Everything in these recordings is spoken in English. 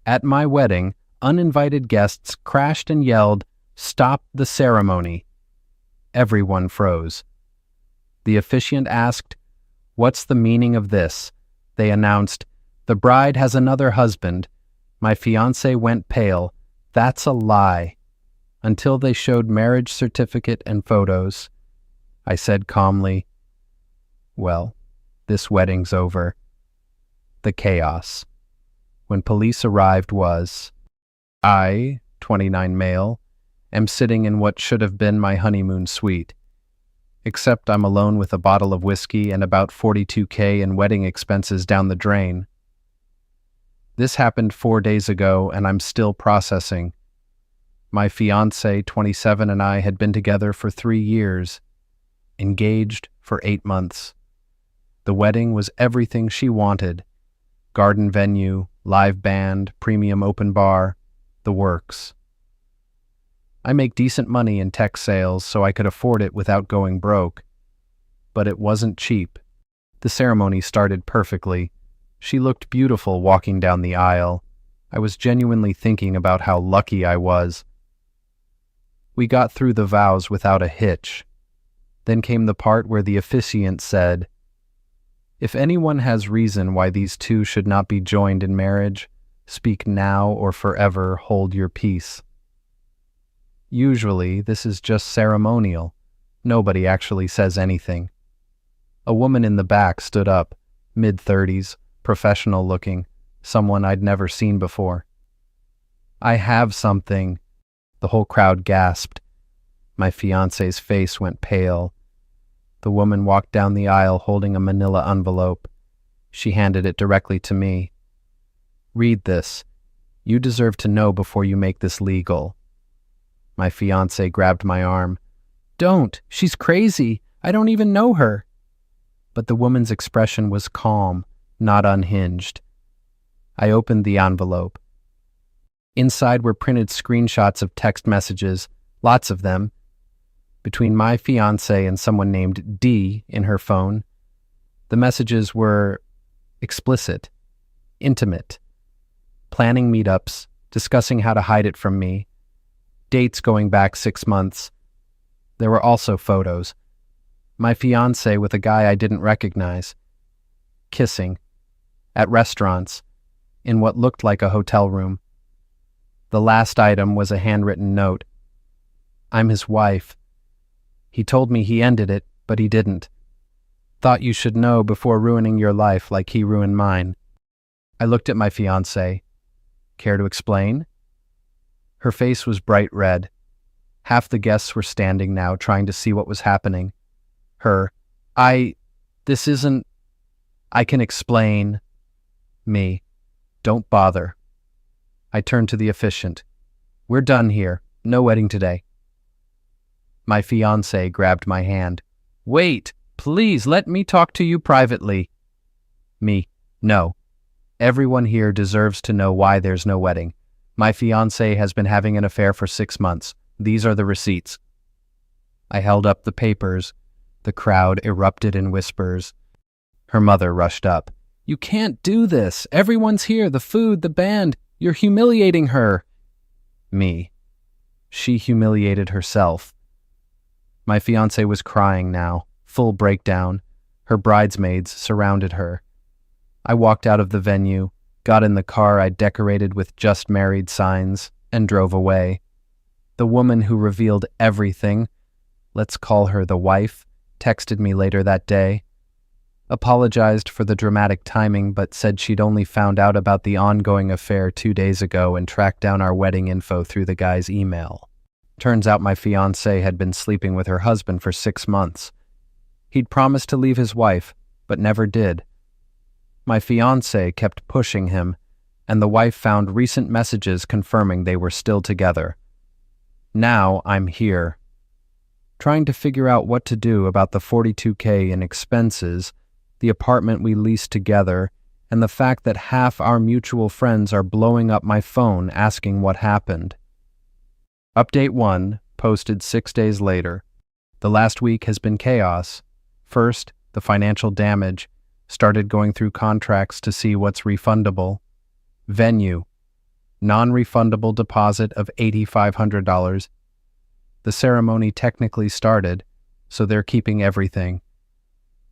At my wedding, uninvited guests crashed and yelled, "Stop the ceremony." Everyone froze. The officiant asked, "What's the meaning of this?" They announced, "The bride has another husband." My fiancé went pale. "That's a lie." Until they showed marriage certificate and photos. I said calmly, "Well, this wedding's over." The chaos. When police arrived was, I, 29 male, am sitting in what should have been my honeymoon suite. Except I'm alone with a bottle of whiskey and about $42K in wedding expenses down the drain. This happened 4 days ago and I'm still processing. My fiancé, 27, and I had been together for 3 years, engaged for 8 months. The wedding was everything she wanted. Garden venue, live band, premium open bar, the works. I make decent money in tech sales, so I could afford it without going broke. But it wasn't cheap. The ceremony started perfectly. She looked beautiful walking down the aisle. I was genuinely thinking about how lucky I was. We got through the vows without a hitch. Then came the part where the officiant said, "If anyone has reason why these two should not be joined in marriage, speak now or forever hold your peace." Usually, this is just ceremonial. Nobody actually says anything. A woman in the back stood up, mid-30s, professional looking, someone I'd never seen before. "I have something." The whole crowd gasped. My fiancé's face went pale. The woman walked down the aisle holding a manila envelope. She handed it directly to me. "Read this. You deserve to know before you make this legal." My fiancé grabbed my arm. "Don't! She's crazy! I don't even know her!" But the woman's expression was calm, not unhinged. I opened the envelope. Inside were printed screenshots of text messages, lots of them, between my fiancé and someone named D in her phone. The messages were explicit, intimate, planning meetups, discussing how to hide it from me, dates going back 6 months. There were also photos. My fiancé with a guy I didn't recognize. Kissing. At restaurants. In what looked like a hotel room. The last item was a handwritten note. "I'm his wife. He told me he ended it, but he didn't. Thought you should know before ruining your life like he ruined mine." I looked at my fiancé. "Care to explain?" Her face was bright red. Half the guests were standing now, trying to see what was happening. This isn't... I can explain." Me. "Don't bother." I turned to the officiant. "We're done here. No wedding today." My fiancé grabbed my hand. "Wait, please let me talk to you privately." Me. "No. Everyone here deserves to know why there's no wedding. My fiancé has been having an affair for 6 months. These are the receipts." I held up the papers. The crowd erupted in whispers. Her mother rushed up. "You can't do this. Everyone's here. The food, the band. You're humiliating her." Me. She humiliated herself. My fiancé was crying now, full breakdown. Her bridesmaids surrounded her. I walked out of the venue, got in the car I decorated with "just married" signs, and drove away. The woman who revealed everything, let's call her the wife, texted me later that day. Apologized for the dramatic timing, but said she'd only found out about the ongoing affair 2 days ago and tracked down our wedding info through the guy's email. Turns out my fiancé had been sleeping with her husband for 6 months. He'd promised to leave his wife, but never did. My fiancé kept pushing him, and the wife found recent messages confirming they were still together. Now I'm here, trying to figure out what to do about the $42K in expenses, the apartment we leased together, and the fact that half our mutual friends are blowing up my phone asking what happened. Update 1, posted 6 days later. The last week has been chaos. First, the financial damage. Started going through contracts to see what's refundable. Venue. non-refundable deposit of $8,500. The ceremony technically started, so they're keeping everything.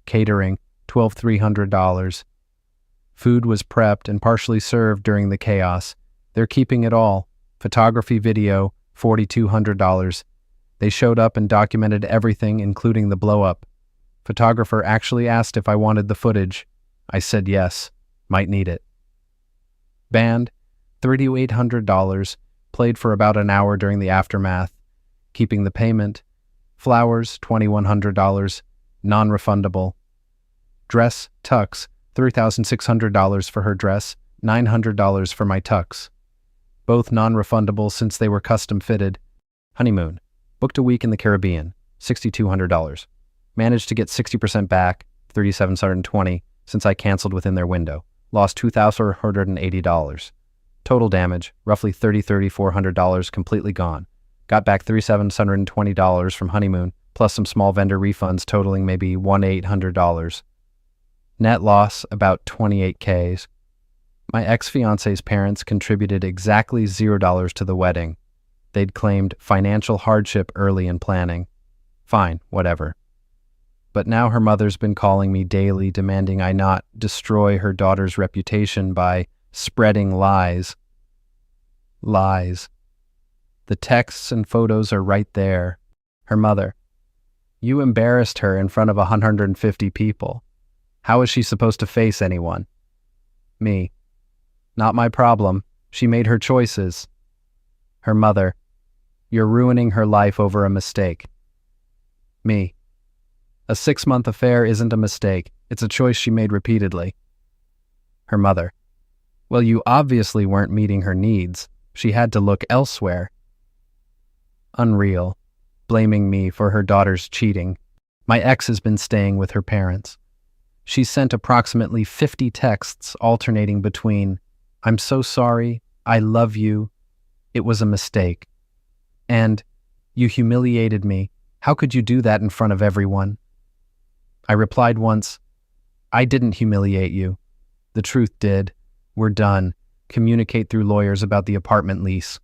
Catering, $12,300. Food was prepped and partially served during the chaos. They're keeping it all. Photography video, $4,200. They showed up and documented everything, including the blow-up. Photographer actually asked if I wanted the footage. I said yes, might need it. Band, $3,800, played for about an hour during the aftermath. Keeping the payment. Flowers, $2,100, non-refundable. Dress, tux, $3,600 for her dress, $900 for my tux. Both non-refundable since they were custom fitted. Honeymoon, booked a week in the Caribbean, $6,200. Managed to get 60% back, $3,720, since I canceled within their window. Lost $2,480. Total damage, roughly $3,400 completely gone. Got back $3,720 from honeymoon, plus some small vendor refunds totaling maybe $1,800. Net loss, about $28K. My ex-fiance's parents contributed exactly $0 to the wedding. They'd claimed financial hardship early in planning. Fine, whatever. But now her mother's been calling me daily, demanding I not destroy her daughter's reputation by spreading lies. Lies. The texts and photos are right there. Her mother. You embarrassed her in front of 150 people. How is she supposed to face anyone? Me. Not my problem. She made her choices. Her mother. You're ruining her life over a mistake. Me. A 6-month affair isn't a mistake. It's a choice she made repeatedly. Her mother. Well, you obviously weren't meeting her needs. She had to look elsewhere. Unreal. Blaming me for her daughter's cheating. My ex has been staying with her parents. She sent approximately 50 texts alternating between, I'm so sorry, I love you, it was a mistake, and, you humiliated me, how could you do that in front of everyone? I replied once, I didn't humiliate you. The truth did. We're done. Communicate through lawyers about the apartment lease.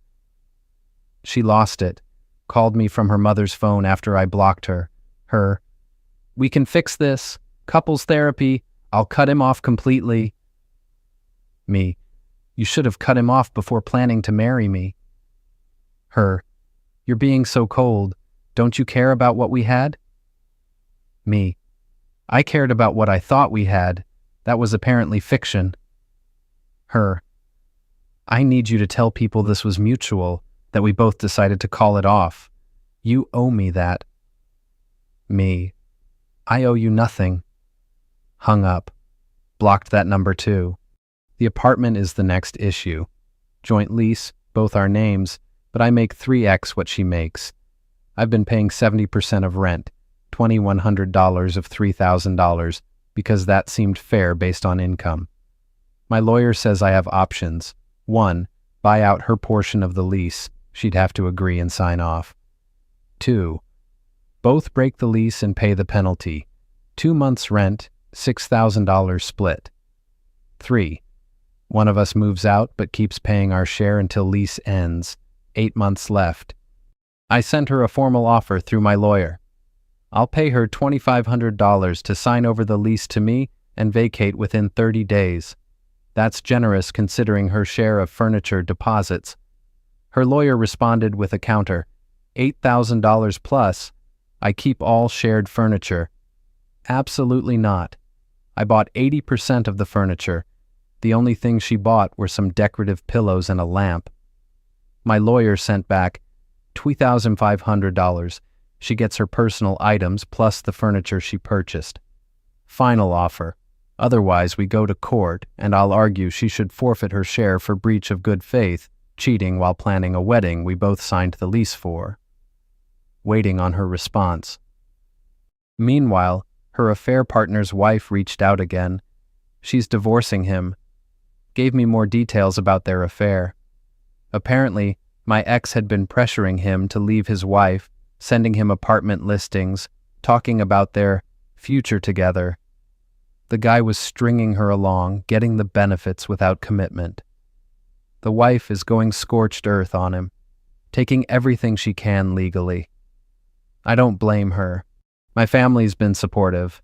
She lost it. Called me from her mother's phone after I blocked her. We can fix this. Couples therapy. I'll cut him off completely. Me. You should have cut him off before planning to marry me. You're being so cold. Don't you care about what we had? Me. I cared about what I thought we had. That was apparently fiction. I need you to tell people this was mutual, that we both decided to call it off. You owe me that. Me. I owe you nothing. Hung up. Blocked that number too. The apartment is the next issue. Joint lease, both our names, but I make 3x what she makes. I've been paying 70% of rent, $2,100 of $3,000, because that seemed fair based on income. My lawyer says I have options. 1, buy out her portion of the lease. She'd have to agree and sign off. 2, both break the lease and pay the penalty. 2 months rent, $6,000 split. 3, one of us moves out but keeps paying our share until lease ends. 8 months left. I sent her a formal offer through my lawyer. I'll pay her $2,500 to sign over the lease to me and vacate within 30 days. That's generous considering her share of furniture deposits. Her lawyer responded with a counter, $8,000 plus. I keep all shared furniture. Absolutely not. I bought 80% of the furniture. The only things she bought were some decorative pillows and a lamp. My lawyer sent back $2,500. She gets her personal items plus the furniture she purchased. Final offer. Otherwise, we go to court, and I'll argue she should forfeit her share for breach of good faith, cheating while planning a wedding we both signed the lease for. Waiting on her response. Meanwhile, her affair partner's wife reached out again. She's divorcing him. Gave me more details about their affair. Apparently, my ex had been pressuring him to leave his wife, sending him apartment listings, talking about their future together. The guy was stringing her along, getting the benefits without commitment. The wife is going scorched earth on him, taking everything she can legally. I don't blame her. My family's been supportive.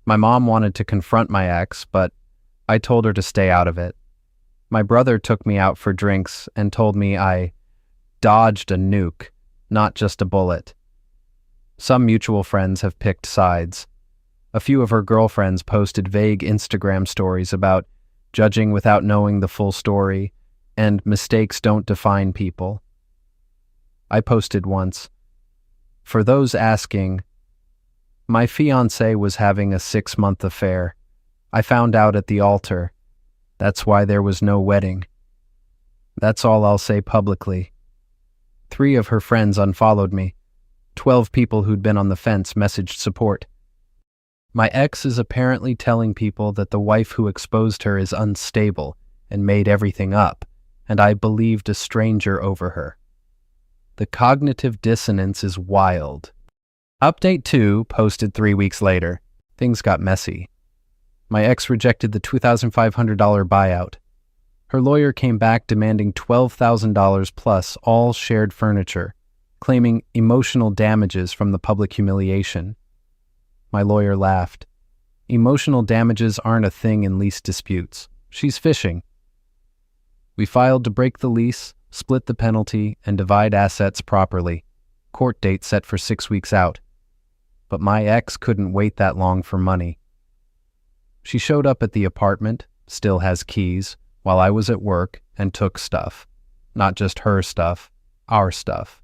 My mom wanted to confront my ex, but I told her to stay out of it. My brother took me out for drinks and told me I dodged a nuke, not just a bullet. Some mutual friends have picked sides. A few of her girlfriends posted vague Instagram stories about judging without knowing the full story and mistakes don't define people. I posted once, "For those asking, my fiancé was having a 6-month affair. I found out at the altar. That's why there was no wedding." That's all I'll say publicly. 3 of her friends unfollowed me. 12 people who'd been on the fence messaged support. My ex is apparently telling people that the wife who exposed her is unstable and made everything up, and I believed a stranger over her. The cognitive dissonance is wild. Update 2 posted 3 weeks later. Things got messy. My ex rejected the $2,500 buyout. Her lawyer came back demanding $12,000 plus all shared furniture, claiming emotional damages from the public humiliation. My lawyer laughed. Emotional damages aren't a thing in lease disputes. She's fishing. We filed to break the lease, split the penalty, and divide assets properly. Court date set for 6 weeks out. But my ex couldn't wait that long for money. She showed up at the apartment, still has keys, while I was at work, and took stuff. Not just her stuff, our stuff.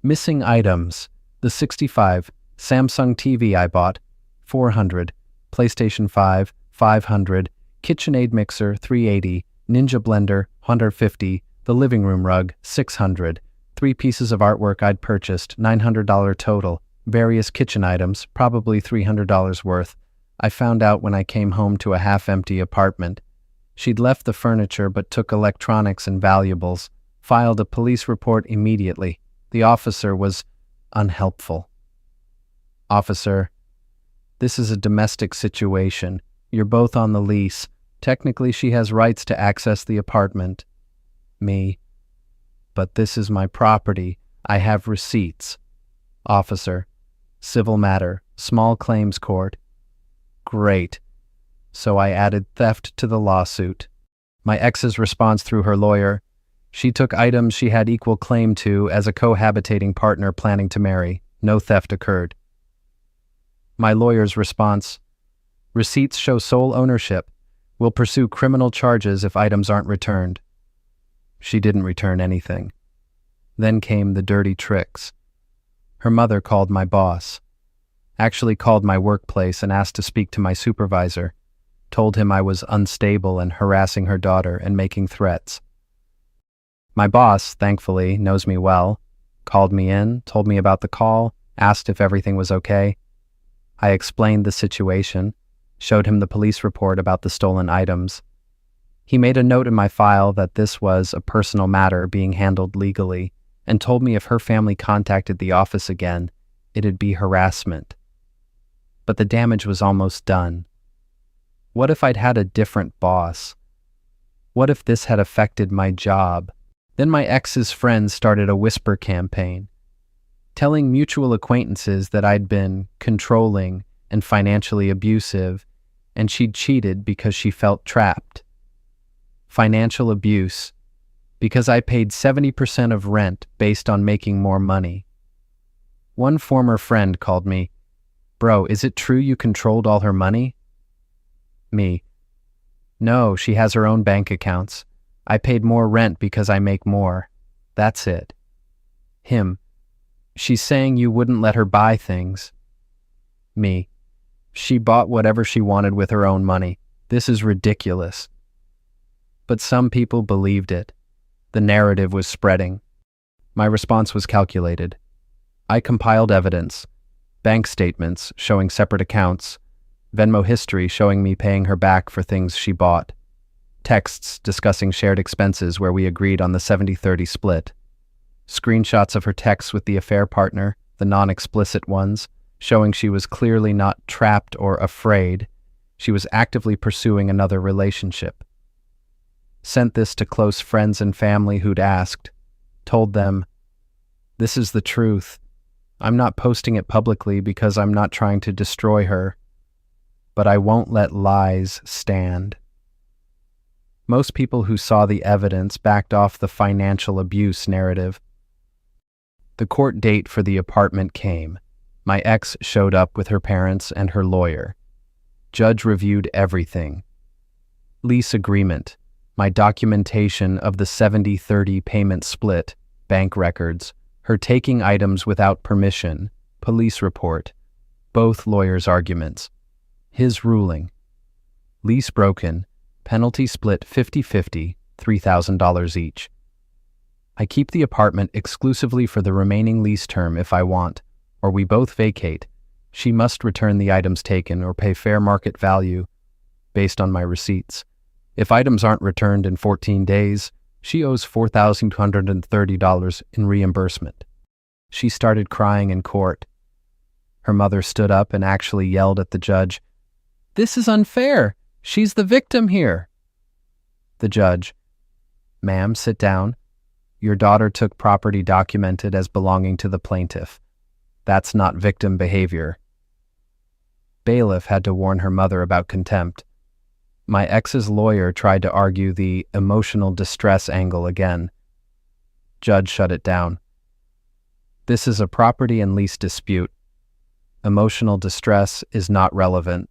Missing items: the 65, Samsung TV I bought, $400, PlayStation 5, $500, KitchenAid mixer, $380, Ninja blender, $150, the living room rug, $600, 3 pieces of artwork I'd purchased, $900 total, various kitchen items, probably $300 worth. I found out when I came home to a half-empty apartment. She'd left the furniture but took electronics and valuables, filed a police report immediately. The officer was unhelpful. "Officer, this is a domestic situation. You're both on the lease. Technically, she has rights to access the apartment." Me: "But this is my property. I have receipts." Officer: "Civil matter, small claims court." Great. So I added theft to the lawsuit. My ex's response through her lawyer: "She took items she had equal claim to as a cohabitating partner planning to marry. No theft occurred." My lawyer's response: "Receipts show sole ownership. We'll pursue criminal charges if items aren't returned." She didn't return anything. Then came the dirty tricks. Her mother called my boss. Actually called my workplace and asked to speak to my supervisor. Told him I was unstable and harassing her daughter and making threats. My boss, thankfully, knows me well, called me in, told me about the call, asked if everything was okay. I explained the situation, showed him the police report about the stolen items. He made a note in my file that this was a personal matter being handled legally, and told me if her family contacted the office again, it'd be harassment. But the damage was almost done. What if I'd had a different boss? What if this had affected my job? Then my ex's friends started a whisper campaign, telling mutual acquaintances that I'd been controlling and financially abusive, and she'd cheated because she felt trapped. Financial abuse, because I paid 70% of rent based on making more money. One former friend called me, "Bro, is it true you controlled all her money?" Me: "No, she has her own bank accounts. I paid more rent because I make more. That's it." Him: "She's saying you wouldn't let her buy things." Me: "She bought whatever she wanted with her own money. This is ridiculous." But some people believed it. The narrative was spreading. My response was calculated. I compiled evidence, bank statements showing separate accounts, Venmo history showing me paying her back for things she bought, texts discussing shared expenses where we agreed on the 70-30 split, screenshots of her texts with the affair partner, the non-explicit ones, showing she was clearly not trapped or afraid. She was actively pursuing another relationship. Sent this to close friends and family who'd asked. Told them, "This is the truth. I'm not posting it publicly because I'm not trying to destroy her. But I won't let lies stand." Most people who saw the evidence backed off the financial abuse narrative. The court date for the apartment came. My ex showed up with her parents and her lawyer. Judge reviewed everything. Lease agreement, my documentation of the 70-30 payment split, bank records, her taking items without permission, police report, both lawyers' arguments. His ruling. Lease broken, penalty split 50-50, $3,000 each. I keep the apartment exclusively for the remaining lease term if I want, or we both vacate. She must return the items taken or pay fair market value based on my receipts. If items aren't returned in 14 days, she owes $4,230 in reimbursement. She started crying in court. Her mother stood up and actually yelled at the judge, "This is unfair. She's the victim here." The judge, "Ma'am, sit down. Your daughter took property documented as belonging to the plaintiff. That's not victim behavior." Bailiff had to warn her mother about contempt. My ex's lawyer tried to argue the emotional distress angle again. Judge shut it down. This is a property and lease dispute. Emotional distress is not relevant.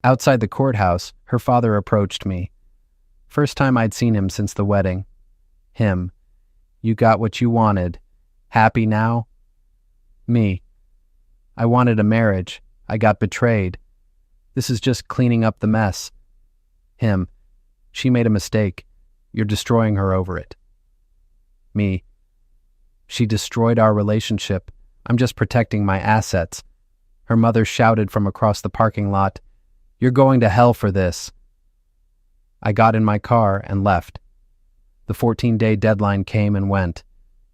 Outside the courthouse, her father approached me. First time I'd seen him since the wedding. Him. "You got what you wanted. Happy now?" Me. "I wanted a marriage. I got betrayed. This is just cleaning up the mess." Him. "She made a mistake. You're destroying her over it." Me. "She destroyed our relationship. I'm just protecting my assets." Her mother shouted from across the parking lot, "You're going to hell for this." I got in my car and left. The 14-day deadline came and went.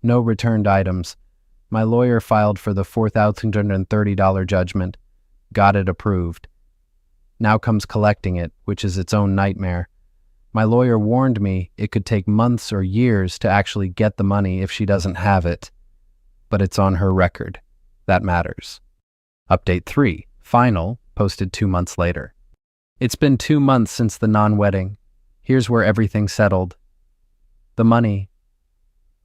No returned items. My lawyer filed for the $4,230 judgment. Got it approved. Now comes collecting it, which is its own nightmare. My lawyer warned me it could take months or years to actually get the money if she doesn't have it. But it's on her record. That matters. Update 3, final, posted 2 months later. It's been 2 months since the non-wedding. Here's where everything settled. The money.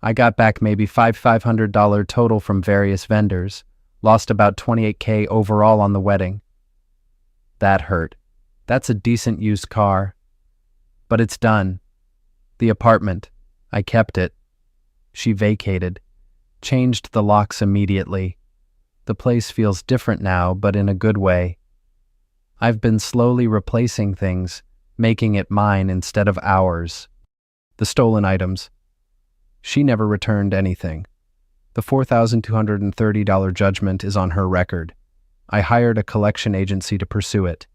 I got back maybe $500 total from various vendors. Lost about $28K overall on the wedding. That hurt. That's a decent used car. But it's done. The apartment. I kept it. She vacated. Changed the locks immediately. The place feels different now, but in a good way. I've been slowly replacing things, making it mine instead of ours. The stolen items. She never returned anything. The $4,230 judgment is on her record. I hired a collection agency to pursue it.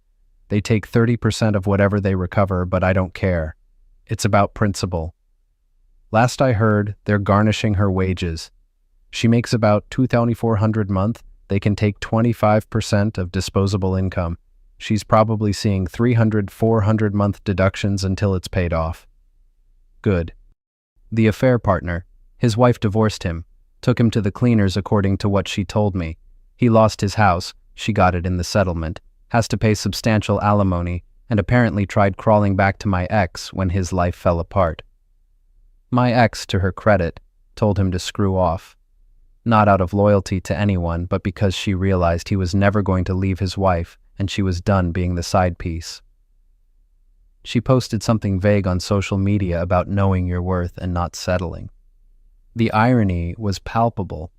They take 30% of whatever they recover, but I don't care. It's about principle. Last I heard, they're garnishing her wages. She makes about $2,400 a month. They can take 25% of disposable income. She's probably seeing $300-400 month deductions until it's paid off. Good. The affair partner, his wife divorced him, took him to the cleaners according to what she told me. He lost his house, she got it in the settlement, has to pay substantial alimony, and apparently tried crawling back to my ex when his life fell apart. My ex, to her credit, told him to screw off. Not out of loyalty to anyone, but because she realized he was never going to leave his wife and she was done being the side piece. She posted something vague on social media about knowing your worth and not settling. The irony was palpable.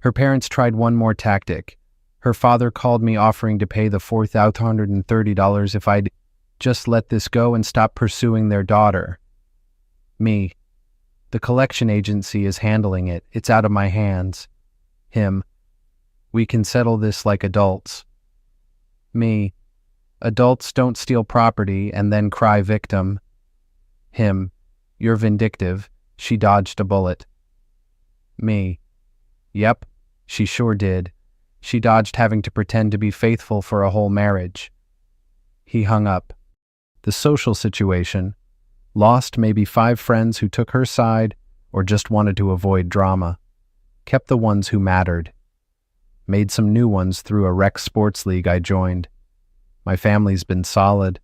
Her parents tried one more tactic. Her father called me offering to pay the $4,230 if I'd just let this go and stop pursuing their daughter. Me. The collection agency is handling it. It's out of my hands. Him. We can settle this like adults. Me. Adults don't steal property and then cry victim. Him. You're vindictive. She dodged a bullet. Me. Yep, she sure did. She dodged having to pretend to be faithful for a whole marriage. He hung up. The social situation. Lost maybe 5 friends who took her side or just wanted to avoid drama. Kept the ones who mattered. Made some new ones through a rec sports league I joined. My family's been solid.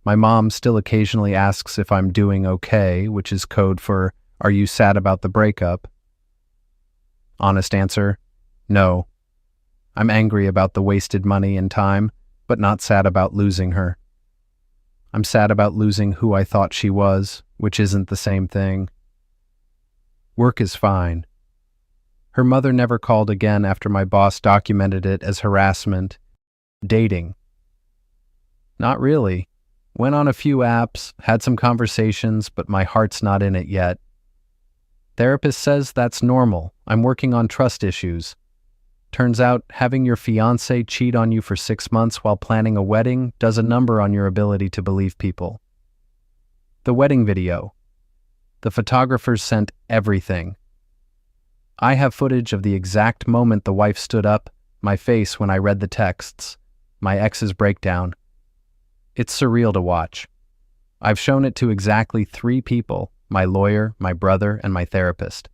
My mom still occasionally asks if I'm doing okay, which is code for, "Are you sad about the breakup?" Honest answer, no. I'm angry about the wasted money and time, but not sad about losing her. I'm sad about losing who I thought she was, which isn't the same thing. Work is fine. Her mother never called again after my boss documented it as harassment. Dating. Not really. Went on a few apps, had some conversations, but my heart's not in it yet. Therapist says that's normal. I'm working on trust issues. Turns out having your fiancé cheat on you for 6 months while planning a wedding does a number on your ability to believe people. The wedding video. The photographers sent everything. I have footage of the exact moment the wife stood up, my face when I read the texts, my ex's breakdown. It's surreal to watch. I've shown it to exactly 3 people, my lawyer, my brother, and my therapist.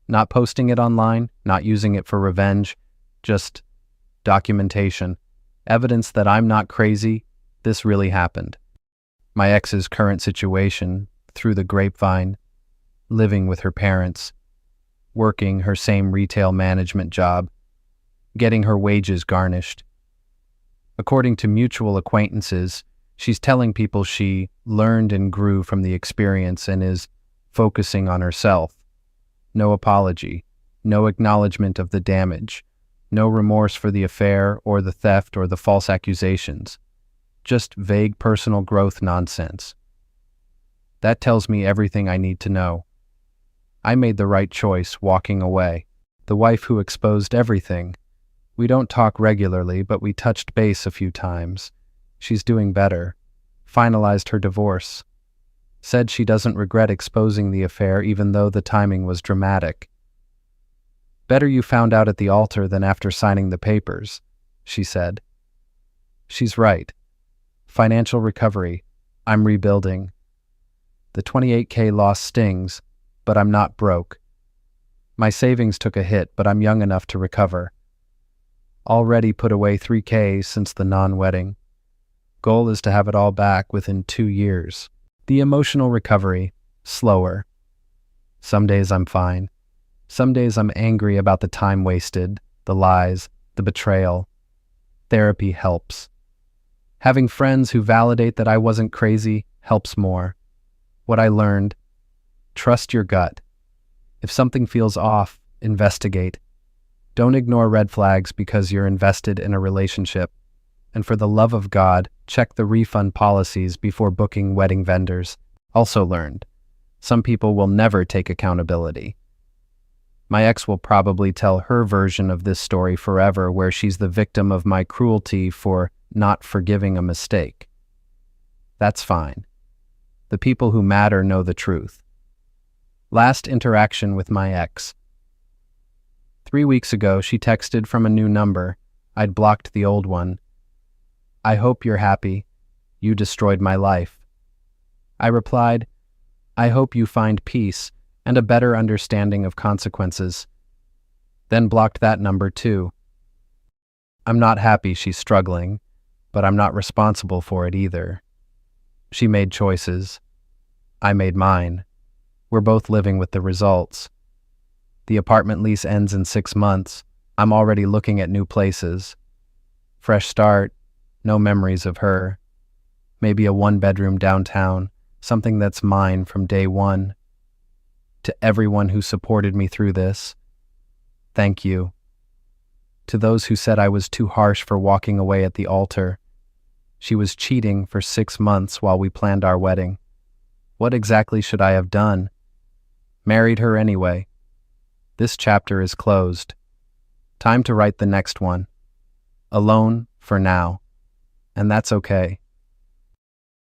Not posting it online, not using it for revenge, just documentation, evidence that I'm not crazy, this really happened. My ex's current situation, through the grapevine, living with her parents, working her same retail management job, getting her wages garnished. According to mutual acquaintances, she's telling people she learned and grew from the experience and is focusing on herself. No apology, no acknowledgement of the damage, no remorse for the affair or the theft or the false accusations. Just vague personal growth nonsense. That tells me everything I need to know. I made the right choice walking away. The wife who exposed everything. We don't talk regularly, but we touched base a few times. She's doing better. Finalized her divorce. Said she doesn't regret exposing the affair even though the timing was dramatic. "Better you found out at the altar than after signing the papers," she said. She's right. Financial recovery. I'm rebuilding. The $28K loss stings, but I'm not broke. My savings took a hit, but I'm young enough to recover. Already put away $3K since the non-wedding. Goal is to have it all back within 2 years. The emotional recovery, slower. Some days I'm fine. Some days I'm angry about the time wasted, the lies, the betrayal. Therapy helps. Having friends who validate that I wasn't crazy helps more. What I learned, trust your gut. If something feels off, investigate. Don't ignore red flags because you're invested in a relationship. And for the love of God, check the refund policies before booking wedding vendors. Also learned, some people will never take accountability. My ex will probably tell her version of this story forever, where she's the victim of my cruelty for not forgiving a mistake. That's fine. The people who matter know the truth. Last interaction with my ex. 3 weeks ago, she texted from a new number. I'd blocked the old one. "I hope you're happy. You destroyed my life." I replied, "I hope you find peace and a better understanding of consequences." Then blocked that number too. I'm not happy she's struggling, but I'm not responsible for it either. She made choices. I made mine. We're both living with the results. The apartment lease ends in 6 months. I'm already looking at new places. Fresh start, no memories of her. Maybe a 1-bedroom downtown, something that's mine from day one. To everyone who supported me through this, thank you. To those who said I was too harsh for walking away at the altar. She was cheating for 6 months while we planned our wedding. What exactly should I have done? Married her anyway. This chapter is closed. Time to write the next one. Alone for now. And that's okay.